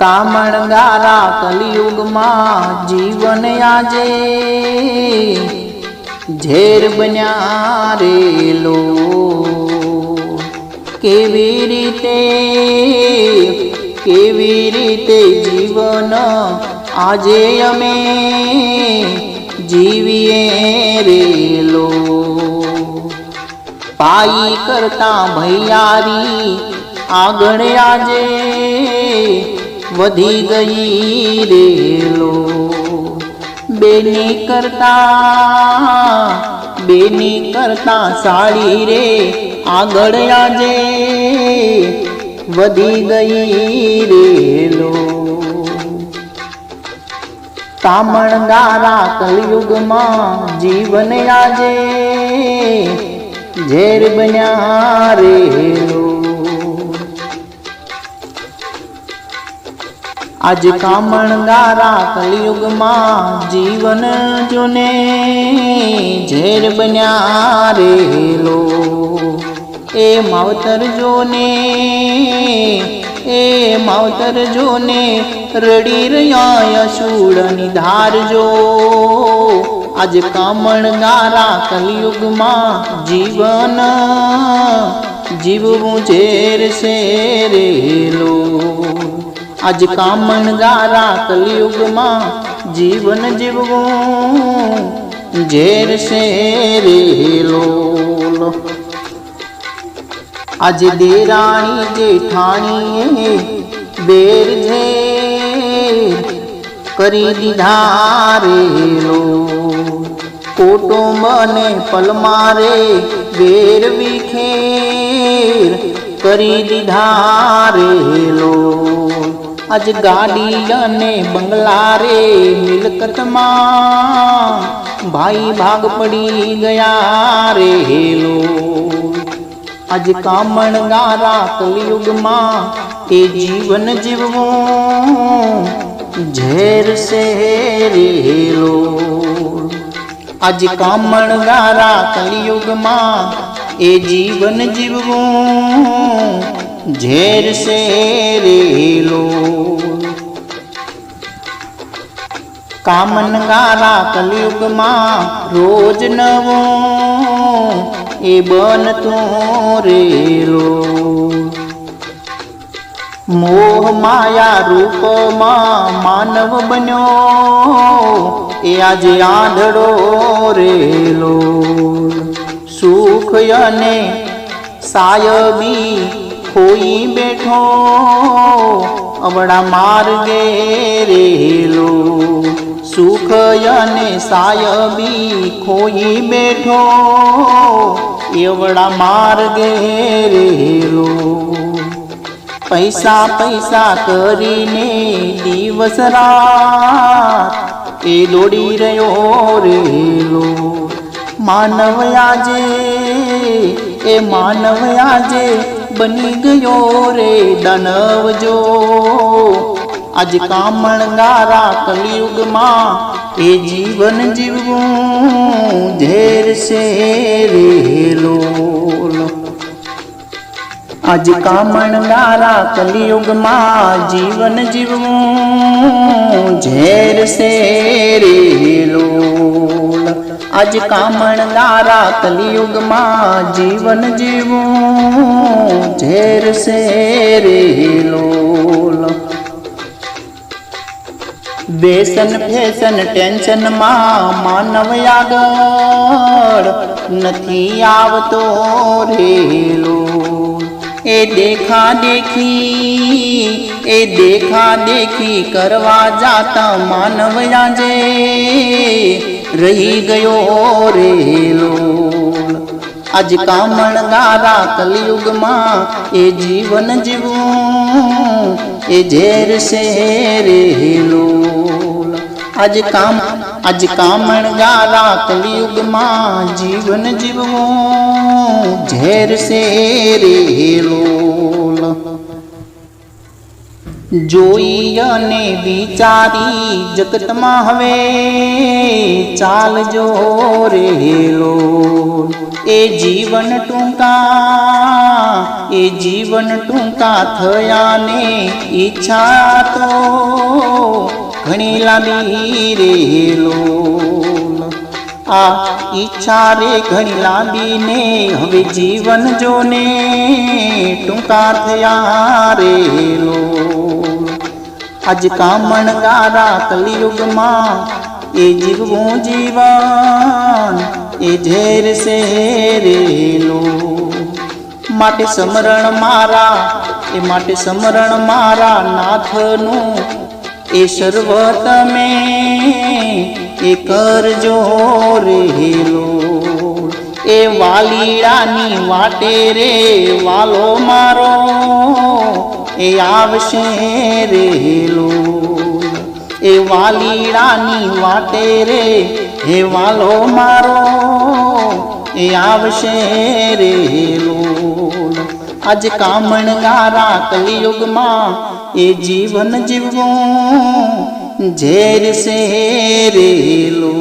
કામણગારા કલિયુગમાં જીવન આજે ઝેર બન્યા રેલો। કેવી રીતે જીવન આજે અમે જીવીએ રેલો। પાઈ કરતા ભૈયારી આગળ આજે વધી ગઈ રેલો। બેની કરતા સાડી રે આગળ આજે વધી ગઈ રેલો। કામણગારા કલયુગમાં જીવન આજે ઝેર બન્યા રેલો। આજ કામણગારા કલયુગમાં જીવન જોને ઝેર બન્યા રેલો। એ માવતર જોને રડી રહ્યા અસુરની ધારજો। આજ કામણગારા કલયુગમાં જીવન જીવવું ઝેર છે રેલો। આજ કામણગારા કલયુગમાં જીવન જીવવું ઝેર છે રેલો। આજ દેરાણી જેઠાણીએ બેર ઝેર કરી દીધા રેલો। કુટુંબને પલમારે વેર વિખેર કરી દીધા રેલો। આજ ગાડી અને બંગલા રે મિલકતમાં ભાઈ ભાગ પડી ગયા રેલો। આજ કામણગારા કલયુગમાં એ જીવન જીવવું ઝેર છે રેલો। આજ કામણગારા કલયુગમાં એ જીવન જીવવું ઝેર છે રેલો। કામણગારા કલયુગમાં રોજ નવું એ બનતું રેલો। મોહ માયા રૂપમાં માનવ બન્યો એ આજે આંધળો રેલો। સુખ અને સાયબી ખોઈ બેઠો અવળા માર્ગે રેલો। સુખ અને સાયબી ખોઈ બેઠો એવડા માર્ગે રેલો। પૈસા કરીને દિવસ રાત એ દોડી રહ્યો રેલો। માનવ આજે બની ગયો રે દાનવ જો। આજ કામણગારા કલયુગમાં એ જીવન જીવવું ઝેર છે રેલો। આજ કામણગારા કલયુગમાં જીવન જીવવું ઝેર છે રેલો। આજ કામણગારા કલયુગમાં જીવન જીવવું ઝેર છે રેલો। વ્યસન ફેશન ટેન્શનમાં માનવ આગળ નથી આવતો રેલો। એ દેખા દેખી કરવા જાતા માનવ આજે રહી ગયો રેલો। આજ કામણગારા કલયુગમાં એ જીવન જીવવું એ ઝેર છે રેલો। આજ કામણગારા કલયુગમાં જીવન જીવવું ઝેર છે રેલો। જોઈ અને વિચારી જગતમાં હવે ચાલજો રેલો એ જીવન ટૂંકા થયાને ઈચ્છા તો ઘણી લાંબી રેલો આ ઈચ્છા રે ઘણી લાંબી ને હવે જીવન જોને ટૂંકા થયા રેલો આજ કામણ ગારા કલિયુગમાં એ જીવવું જીવન એ ઝેર સે રેલો માટે સમરણ મારા નાથનું એ સર્વ તમે એ કરજો રેલો એ વાલીડાની વાટે રે વાલો મારો એ આવશે રેલો એ વાલીડાની વાટે રે હે વાલો મારો એ આવશે રેલો આજ કામણ ગારા કલિયુગમાં એ જીવન જીવવું ઝેર સે રેલો